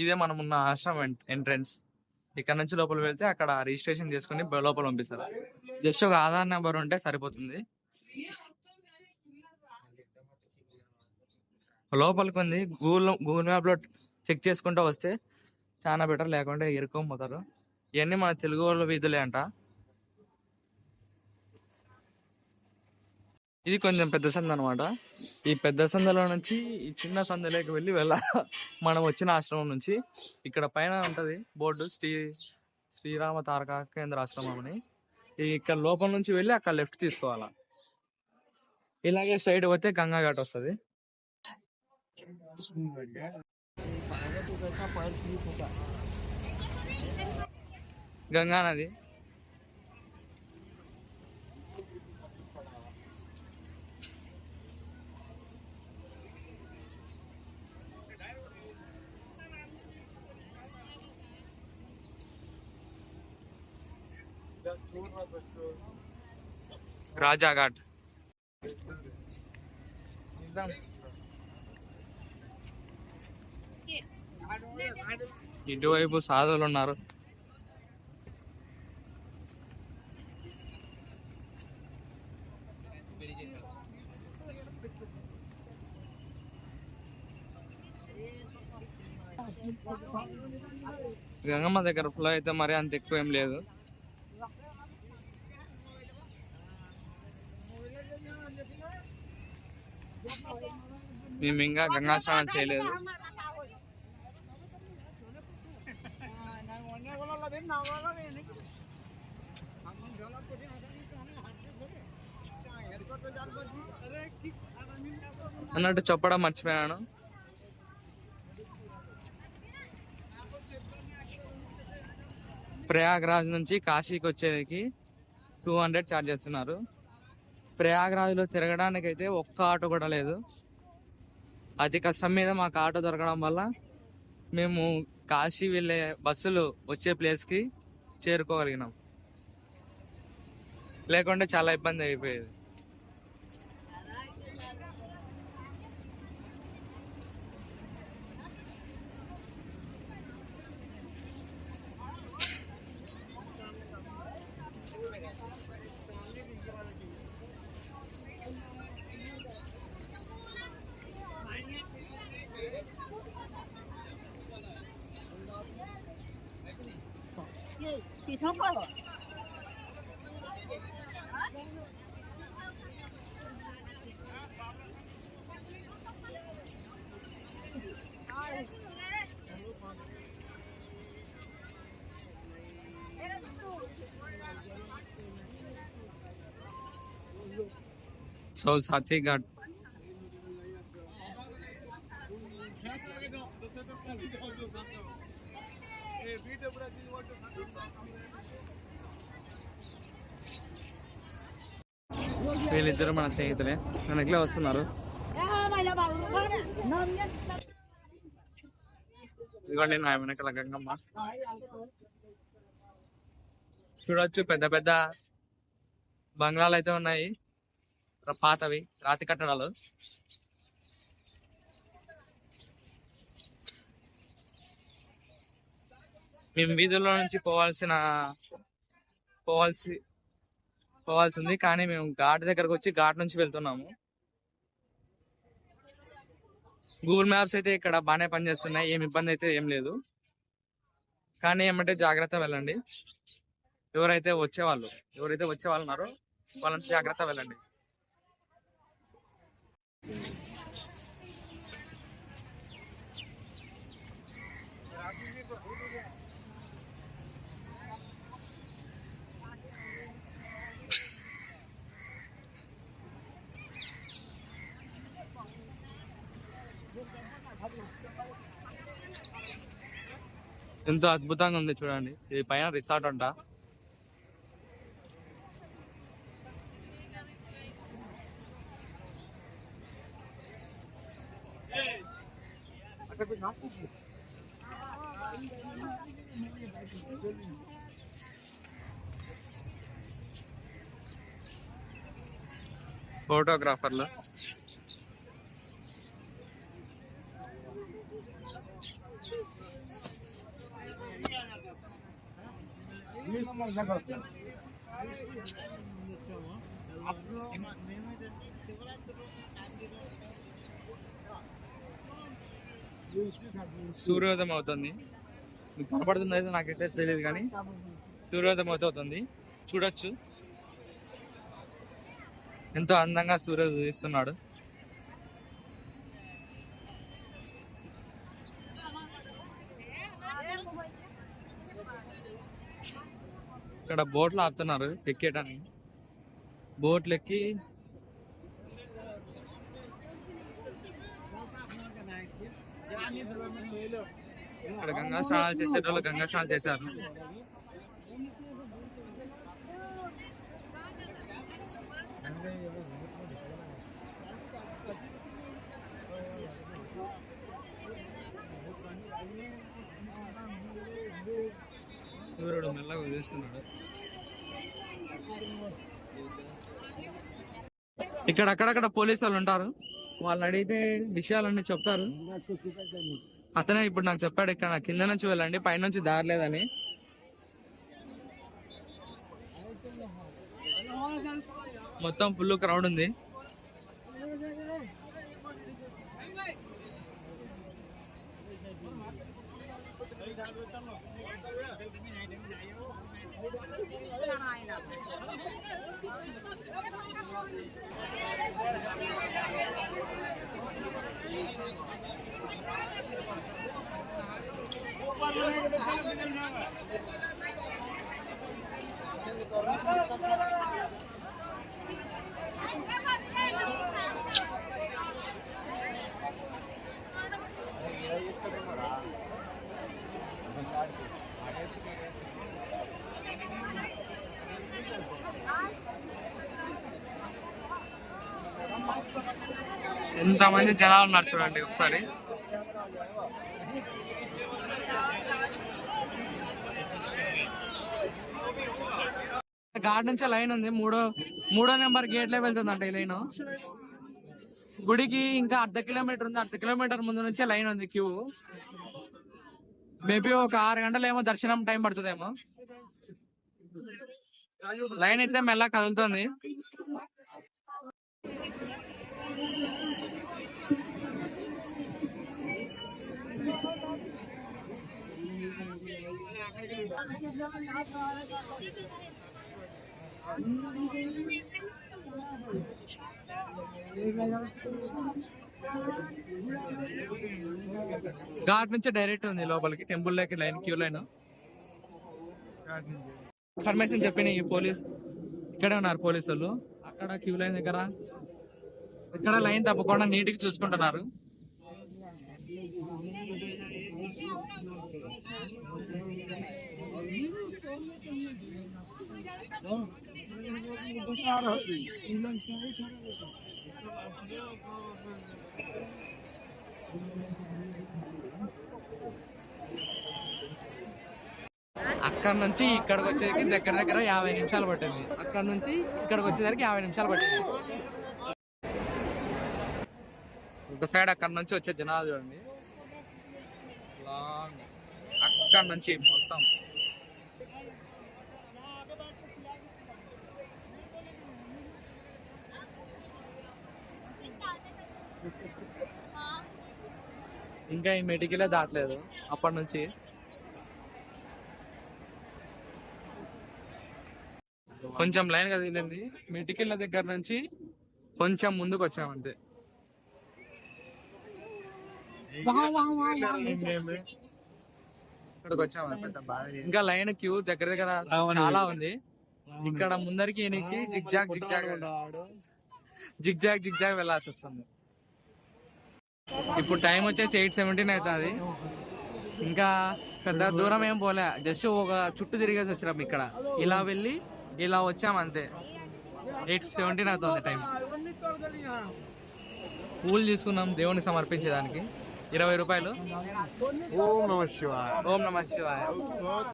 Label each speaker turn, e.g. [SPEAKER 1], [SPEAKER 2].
[SPEAKER 1] ఇదే మనం ఉన్న ఆశ్రమం ఎంట్రన్స్. ఇక్కడ నుంచి లోపల వెళ్తే అక్కడ రిజిస్ట్రేషన్ చేసుకుని లోపల పంపిస్తారు. జస్ట్ ఒక ఆధార్ నెంబర్ ఉంటే సరిపోతుంది. లోపలికి ఉంది. గూగుల్ మ్యాప్ లో చెక్ చేసుకుంటూ వస్తే చాలా బెటర్, లేకుంటే ఇరుక్కోపోతారు. ఇవన్నీ మన తెలుగు వాళ్ళ వీధులే అంట. ఇది కొంచెం పెద్ద సంద అనమాట. ఈ పెద్ద సందలో నుంచి ఈ చిన్న సందలోకి వెళ్ళాలి మనం వచ్చిన ఆశ్రమం నుంచి. ఇక్కడ పైన ఉంటది బోర్డు, శ్రీరామ తారక కేంద్ర ఆశ్రమం అని. ఇక్కడ లోపల నుంచి వెళ్ళి అక్కడ లెఫ్ట్ తీసుకోవాలా. ఇలాగే స్ట్రైట్ పోతే గంగా ఘాట్ వస్తుంది. గంగా నది. రాజాఘాట్. ఇటువైపు సాధువులు ఉన్నారు. గంగమ్మ దగ్గర ఫ్లో అయితే మరి అంత ఎక్కువ ఏం లేదు. మేము ఇంకా గంగా స్నానం చేయలేదు. అన్నట్టు చెప్పడం మర్చిపోయాను. ప్రయాగ్రాజ్ నుంచి కాశీకి వచ్చేకి 200 ఛార్జ్ చేస్తున్నారు. ప్రయాగ్రాజ్ లో తిరగడానికి అయితే ఒక్క ఆటో కూడా లేదు. అతి కష్టం మీద మాకు ఆటో దొరకడం వల్ల మేము కాశీ వెళ్ళే బస్సులు వచ్చే ప్లేస్కి చేరుకోగలిగినాం. లేకుంటే చాలా ఇబ్బంది అయిపోయేది. సో సాథీ ఘాట్. వీళ్ళిద్దరు మన స్నేహితులే, వెనకలే వస్తున్నారు. ఇదిగోండి నా వెనకల గంగమ్మ. చూడొచ్చు పెద్ద పెద్ద బంగ్లాలు అయితే ఉన్నాయి, పాతవి రాతి కట్టడాలు. మేము వీధుల్లో నుంచి పోవాల్సింది, కానీ మేము ఘాట్ దగ్గరకు వచ్చి ఘాట్ నుంచి వెళ్తున్నాము. గూగుల్ మ్యాప్స్ అయితే ఇక్కడ బాగానే పనిచేస్తున్నాయి, ఏమి ఇబ్బంది అయితే ఏం లేదు. కానీ ఏమంటే జాగ్రత్త వెళ్ళండి. ఎవరైతే వచ్చే వాళ్ళు ఉన్నారో వాళ్ళని జాగ్రత్త వెళ్ళండి. ఎంతో అద్భుతంగా ఉంది చూడండి. ఇది పైన రిసార్ట్ అంట. ఫోటోగ్రాఫర్లు సూర్యోదయం అవుతుంది. మీకు కనపడుతుంది అయితే నాకైతే తెలియదు, కానీ సూర్యోదయం అవుతుంది. చూడొచ్చు ఎంతో అందంగా సూర్యుడు ఉదయిస్తున్నాడు. ఇక్కడ బోట్లు ఆపుతున్నారు ఎక్కేయడానికి. బోట్లు ఎక్కి ఇక్కడ గంగా స్నానాలు చేసేటోళ్ళు గంగా స్నానాలు చేశారు. సూర్యుడు మెల్లగా ఉదయిస్తున్నాడు. ఇక్కడ అక్కడక్కడ పోలీసు వాళ్ళు ఉంటారు. వాళ్ళని అడిగితే విషయాలన్నీ చెప్తారు. అతనే ఇప్పుడు నాకు చెప్పాడు, ఇక్కడ కింద నుంచి వెళ్ళండి, పైనుంచి దారి లేదని. మొత్తం ఫుల్ క్రౌడ్ ఉంది. ఎంతమంది జనాలు ఉన్నారు చూడండి ఒకసారి. గార్డ్ నుంచి లైన్ ఉంది, మూడో నెంబర్ గేట్లే వెళ్తుందంట ఈ లైన్. గుడికి ఇంకా అర్ధ కిలోమీటర్ ఉంది. అర్ధ కిలోమీటర్ ముందు నుంచే లైన్ ఉంది, క్యూ. మేబీ ఒక 6 గంటలు ఏమో దర్శనం టైం పడుతుందేమో. లైన్ అయితే మెల్లగా కదులుతుంది. ఘాట్ నుంచి డైరెక్ట్ ఉంది లోపలికి, టెంపుల్ లోకి లైన్, క్యూ లైన్. ఇన్ఫర్మేషన్ చెప్పిన ఈ పోలీస్ ఇక్కడే ఉన్నారు. పోలీసు వాళ్ళు అక్కడ క్యూ లైన్ దగ్గర ఇక్కడ లైన్ తప్పకుండా నీట్గా చూసుకుంటున్నారు. అక్కడ నుంచి ఇక్కడికి వచ్చేసరికి దగ్గర 50 నిమిషాలు పట్టింది. అక్కడ నుంచి ఇక్కడికి వచ్చేసరికి 50 నిమిషాలు పట్టింది. ఒక సైడ్ అక్కడ నుంచి వచ్చే జనాలు చూడండి, అక్కడ నుంచి మొత్తం. ఇంకా ఈ మెడికలే దాటలేదు అప్పటి నుంచి. కొంచెం లైన్ కదిలింది. మెడికల్ దగ్గర నుంచి కొంచెం ముందుకు వచ్చామంతే. ఇక్కడికి వచ్చాము. ఇంకా లైన్ క్యూ దగ్గర చాలా ఉంది. ఇక్కడ ముందరికి ఈయనకి జిగ్జాగ్ వెళ్ళాల్సి వస్తుంది. ఇప్పుడు టైం వచ్చేసి 8:17 అవుతుంది. ఇంకా పెద్ద దూరం ఏం పోలే, జస్ట్ ఒక చుట్టూ తిరిగేసి వచ్చినాం. ఇక్కడ ఇలా వెళ్ళి ఇలా వచ్చాం అంతే. 8:17 అవుతుంది టైం. పూలు తీసుకున్నాం దేవునికి సమర్పించేదానికి, 20 రూపాయలు. ఓం నమ శివాయ.